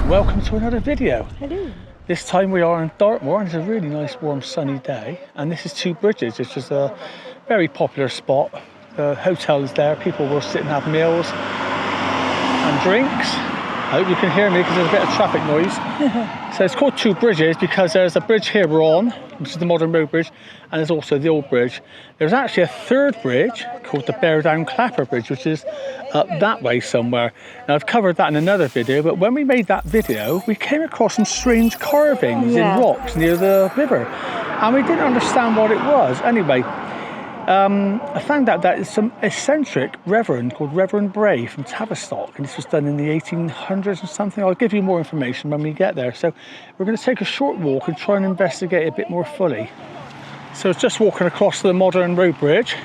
welcome to another video. Hello. This time we are in Dartmoor and it's a really nice warm sunny day, and this is Two Bridges, which is a very popular spot. The hotel is there, people will sit and have meals and drinks. I hope you can hear me because there's a bit of traffic noise. So it's called Two Bridges because there's a bridge here we're on, which is the modern road bridge, and there's also the old bridge. There's actually a third bridge called the Bear Down Clapper Bridge, which is up that way somewhere. Now I've covered that in another video, but when we made that video, we came across some strange carvings in rocks near the river, and we didn't understand what it was. Anyway, I found out that it's some eccentric reverend called Reverend Bray from Tavistock, and this was done in the 1800s or something. I'll give you more information when we get there. So we're going to take a short walk and try and investigate a bit more fully. So it's just walking across the modern road bridge,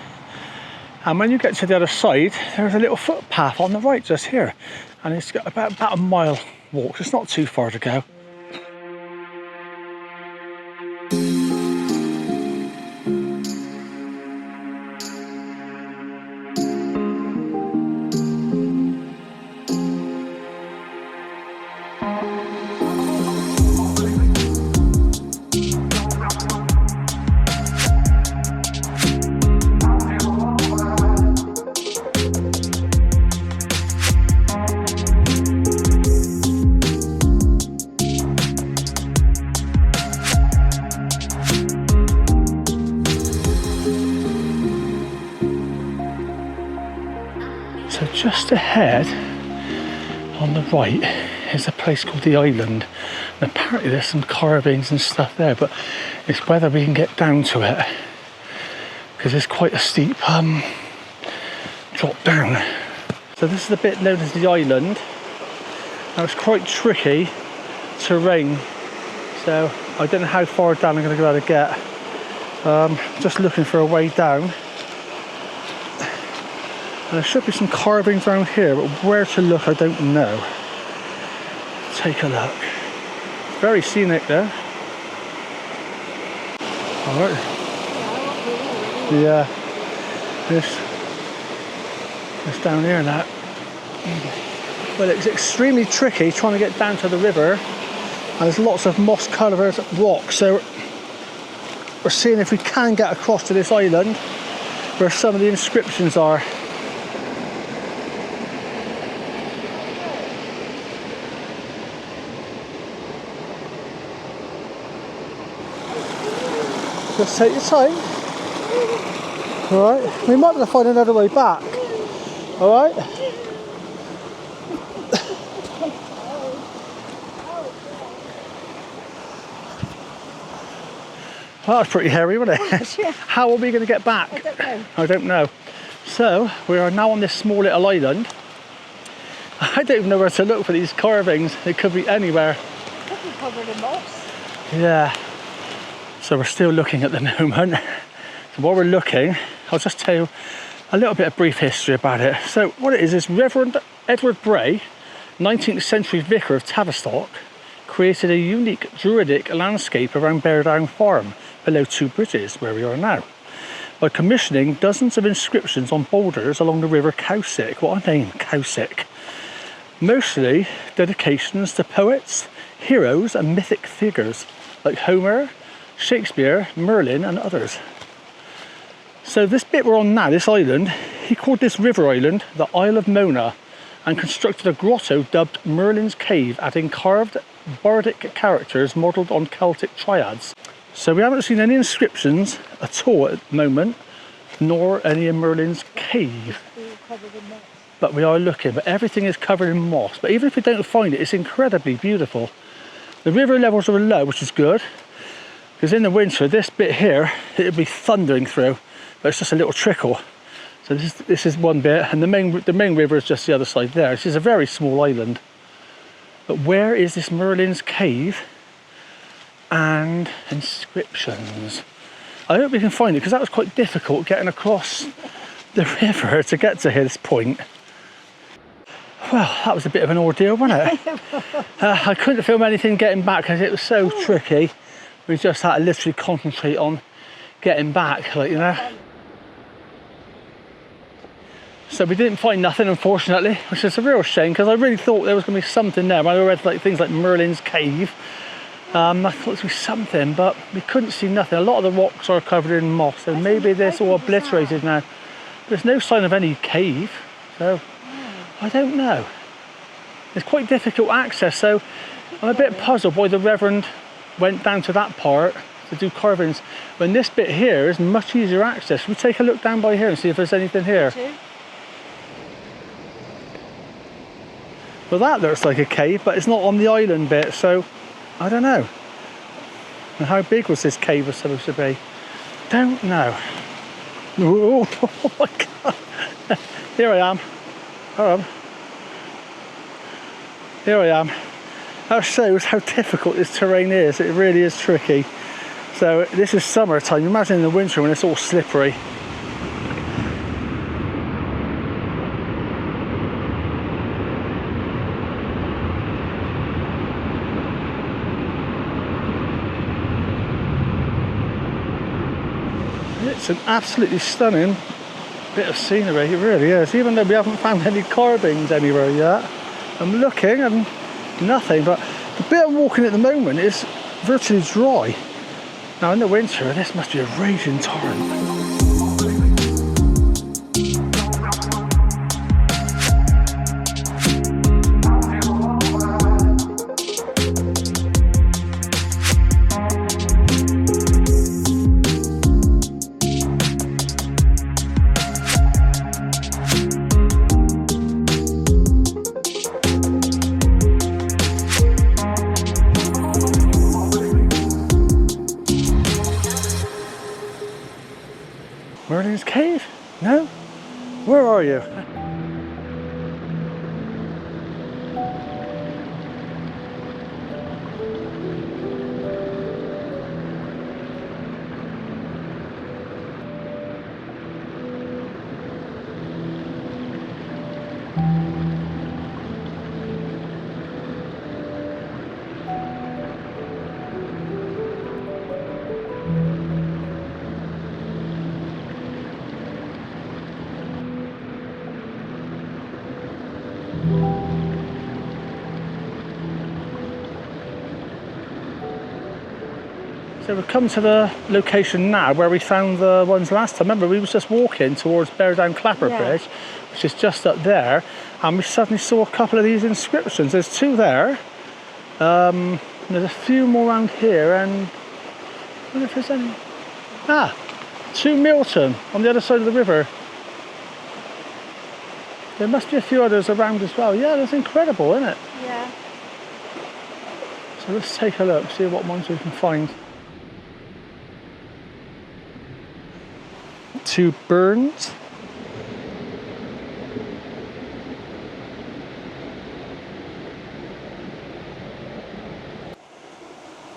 and when you get to the other side, there's a little footpath on the right just here, and it's got about a mile walk. It's not too far to go. So just ahead on the right is a place called the Island, and apparently there's some carvings and stuff there, but it's whether we can get down to it because it's quite a steep drop down. So this is the bit known as the Island. Now it's quite tricky terrain, so I don't know how far down I'm going to be able to get. Just looking for a way down. And there should be some carvings around here, but where to look I don't know. Take a look. Very scenic there. Alright. Yeah. This down here now. Well, it's extremely tricky trying to get down to the river, and there's lots of moss covered rocks, so we're seeing if we can get across to this island where some of the inscriptions are. Just take your time. Alright, we might be able to find another way back. Alright? Well, that's pretty hairy, wasn't it? Yeah. How are we going to get back? I don't know. So, we are now on this small little island. I don't even know where to look for these carvings. They could be anywhere. Could be covered in moss. Yeah. So we're still looking at the moment. So while we're looking, I'll just tell you a little bit of brief history about it. So what it is Reverend Edward Bray, 19th century vicar of Tavistock, created a unique druidic landscape around Bear Down Farm, below Two Bridges, where we are now, by commissioning dozens of inscriptions on boulders along the river Cowsick. What a name, Cowsick. Mostly dedications to poets, heroes and mythic figures like Homer, Shakespeare, Merlin and others. So this bit we're on now, this island, he called this river island the Isle of Mona, and constructed a grotto dubbed Merlin's Cave, adding carved bardic characters modelled on Celtic triads. So we haven't seen any inscriptions at all at the moment, nor any in Merlin's Cave. But we are looking, but everything is covered in moss. But even if we don't find it, it's incredibly beautiful. The river levels are low, which is good, because in the winter, this bit here, it'll be thundering through, but it's just a little trickle. So this is one bit, and the main river is just the other side there. This is a very small island. But where is this Merlin's Cave and inscriptions? I hope we can find it, because that was quite difficult getting across the river to get to this point. Well, that was a bit of an ordeal, wasn't it? I couldn't film anything getting back because it was so tricky. We just had to literally concentrate on getting back, like, you know. So we didn't find nothing, unfortunately, which is a real shame because I really thought there was going to be something there. I read like things like Merlin's Cave. I thought there was going to be something, but we couldn't see nothing. A lot of the rocks are covered in moss, so maybe they're all obliterated now. There's no sign of any cave, so I don't know. It's quite difficult access, so I'm a bit puzzled why the Reverend went down to that part to do carvings when this bit here is much easier access. Should we take a look down by here and see if there's anything here? Well, that looks like a cave, but it's not on the island bit, so I don't know. And how big was this cave was supposed to be? Don't know. Ooh, oh my God. Here I am. Hold on. Here I am. That shows how difficult this terrain is. It really is tricky. So this is summertime. Imagine in the winter when it's all slippery. It's an absolutely stunning bit of scenery, it really is, even though we haven't found any carvings anywhere yet. I'm looking and nothing, but the bit I'm walking at the moment is virtually dry. Now in the winter this must be a raging torrent. Merlin's Cave? No? Where are you? So we've come to the location now where we found the ones last time. Remember, we was just walking towards Bear Down Clapper Bridge, which is just up there, and we suddenly saw a couple of these inscriptions. There's two there. There's a few more around here, and I wonder if there's any. To Milton on the other side of the river. There must be a few others around as well. Yeah, that's incredible, isn't it? Yeah. So let's take a look, see what ones we can find. To Burns.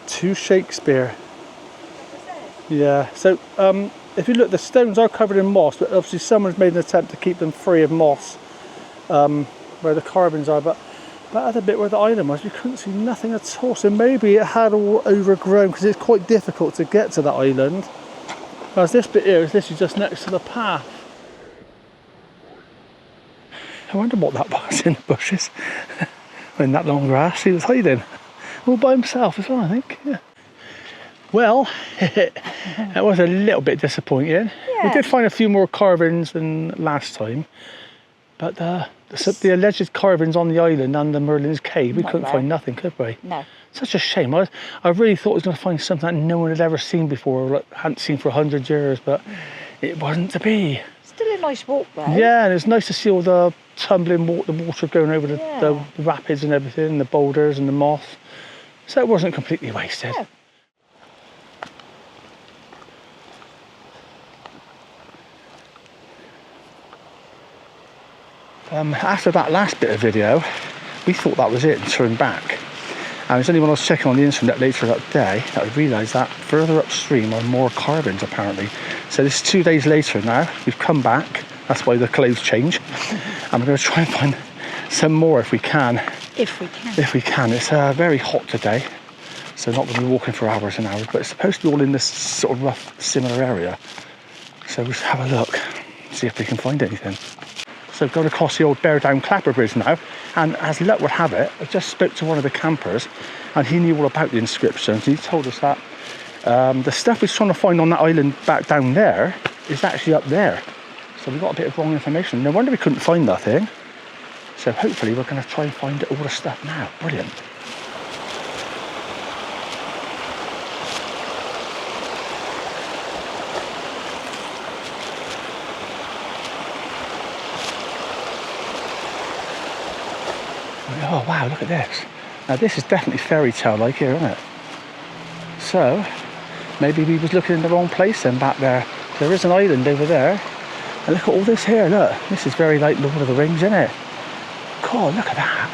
To Shakespeare. Yeah, so if you look, the stones are covered in moss, but obviously someone's made an attempt to keep them free of moss where the carvings are, but that other bit where the island was, you couldn't see nothing at all, so maybe it had all overgrown because it's quite difficult to get to that island. Whereas this bit here is literally just next to the path. I wonder what that was in the bushes. In that long grass, he was hiding. All by himself as well, I think. Yeah. Well, it was a little bit disappointing. Yeah. We did find a few more carvings than last time, but the alleged carvings on the island and the Merlin's Cave, we couldn't find nothing, could we? No. Such a shame. I really thought I was going to find something that no one had ever seen before, or hadn't seen for 100 years, but it wasn't to be. Still a nice walk though. Yeah, and it's nice to see all the tumbling water, the water going over the rapids and everything, and the boulders and the moss. So it wasn't completely wasted. Yeah. After that last bit of video, we thought that was it and turned back. And it was only when I was checking on the internet later that day that I realised that further upstream are more carvings apparently. So this is 2 days later now, we've come back, that's why the clothes change. And we're going to try and find some more if we can. If we can. If we can. It's very hot today, so not going to be walking for hours and hours, but it's supposed to be all in this sort of rough, similar area. So we'll just have a look, see if we can find anything. So going across the old Bear Down Clapper Bridge now, and as luck would have it, I just spoke to one of the campers and he knew all about the inscriptions. He told us that the stuff we're trying to find on that island back down there is actually up there. So we got a bit of wrong information. No wonder we couldn't find nothing. So hopefully we're going to try and find all the stuff now. Brilliant. Oh wow, look at this. Now this is definitely fairy tale like here, isn't it? So maybe we was looking in the wrong place then back there. There is an island over there. And look at all this here, look. This is very like Lord of the Rings, isn't it? God, look at that.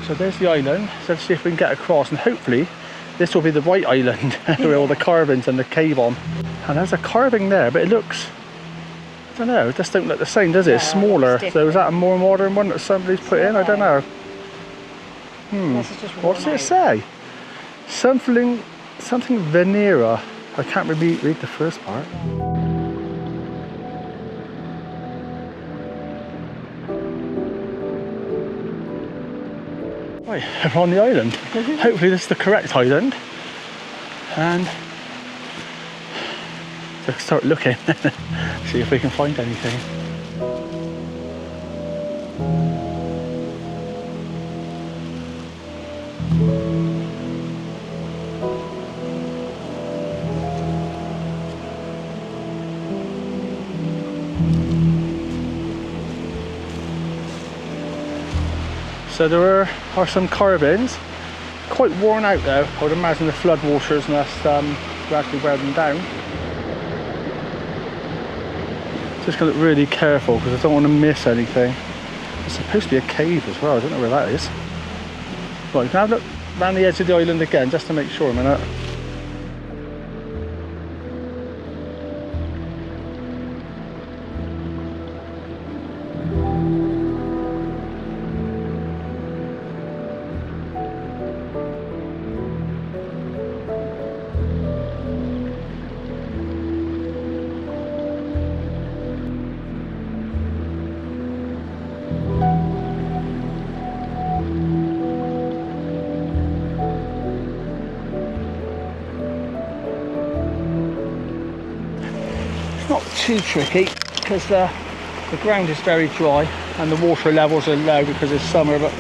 So there's the island, so let's see if we can get across, and hopefully this will be the right island with all the carvings and the cave on. And there's a carving there, but it looks, I don't know, it just don't look the same, does it? It's smaller. So is that a more modern one that somebody's put in? I don't know. What's it say? Something Venera. I can't really read the first part. Right, we're on the island. Hopefully this is the correct island. And let's start looking, see if we can find anything. So there are some carvings, quite worn out though. I would imagine the flood waters must gradually wear them down. Just gotta look really careful because I don't want to miss anything. It's supposed to be a cave as well, I don't know where that is. Right, can I have a look around the edge of the island again just to make sure a minute. Not too tricky because the ground is very dry and the water levels are low because it's summer, but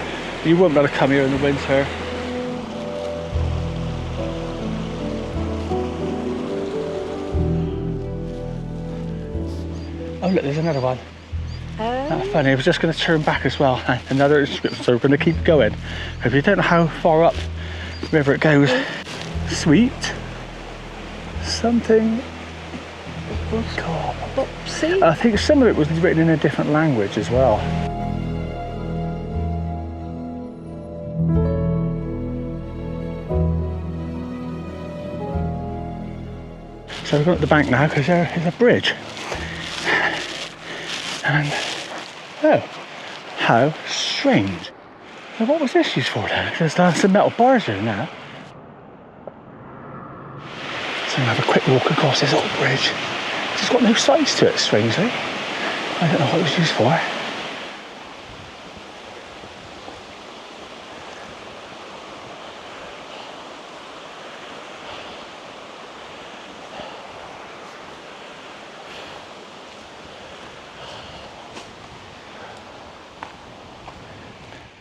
you wouldn't be able to come here in the winter. Oh look, there's another one. That's funny, I was just going to turn back as well. Another inscription, so we're going to keep going. If you don't know how far up the river it goes. Sweet. Something. God. See? I think some of it was written in a different language as well. So we've got the bank now because there is a bridge. And oh, how strange. So what was this used for then? Because there's some metal bars here now. So I'm going to have a quick walk across this old bridge. It's got no sides to it, strangely. I don't know what it was used for.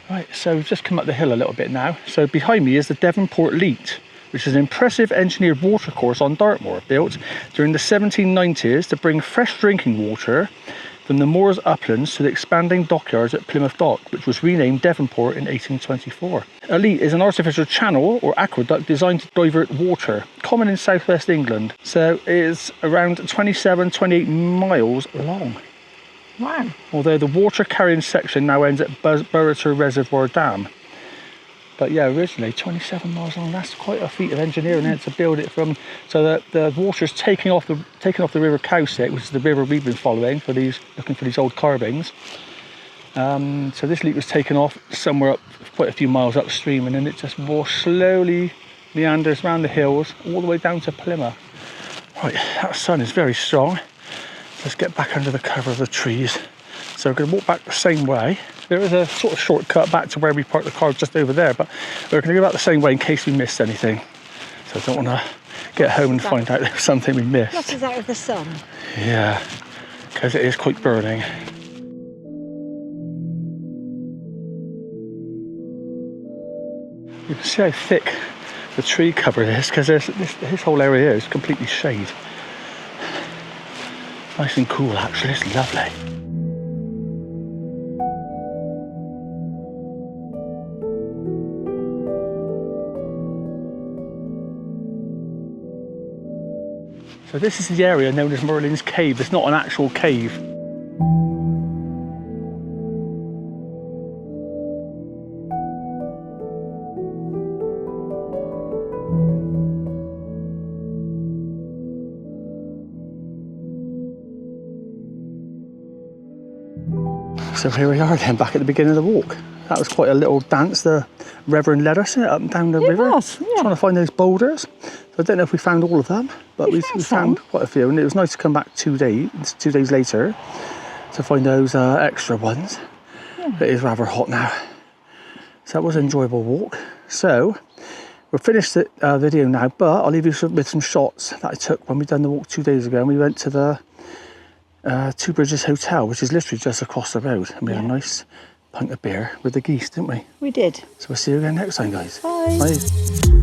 Right, so we've just come up the hill a little bit now. So behind me is the Devonport Leat, which is an impressive engineered watercourse on Dartmoor, built during the 1790s to bring fresh drinking water from the moors uplands to the expanding dockyards at Plymouth Dock, which was renamed Devonport in 1824. A leat is an artificial channel or aqueduct designed to divert water, common in southwest England. So it is around 28 miles long. Wow. Although the water carrying section now ends at Burrator Reservoir Dam. But yeah, originally 27 miles long. That's quite a feat of engineering there to build it from, so that the water's taking off the River Cowsick, which is the river we've been following for looking for these old carvings. So this leak was taken off somewhere up quite a few miles upstream, and then it just more slowly meanders around the hills all the way down to Plymouth. Right, that sun is very strong. Let's get back under the cover of the trees. So we're going to walk back the same way. There is a sort of shortcut back to where we parked the car just over there, but we're going to go back the same way in case we missed anything. So I don't want to get home and find out there's something we missed. What is that with the sun? Yeah, because it is quite burning. You can see how thick the tree cover is, because this whole area here is completely shade. Nice and cool actually, it's lovely. So this is the area known as Merlin's Cave. It's not an actual cave. So here we are then, back at the beginning of the walk. That was quite a little dance the Reverend led us up and down the river. Was, yeah. Trying to find those boulders. So I don't know if we found all of them, but we found quite a few, and it was nice to come back 2 days later to find those extra ones. Yeah. It is rather hot now. So that was an enjoyable walk. So we'll finish the video now, but I'll leave you with some shots that I took when we done the walk 2 days ago, and we went to the Two Bridges Hotel, which is literally just across the road, and we had a nice pint of beer with the geese, didn't we? We did. So we'll see you again next time, guys. Bye. Bye.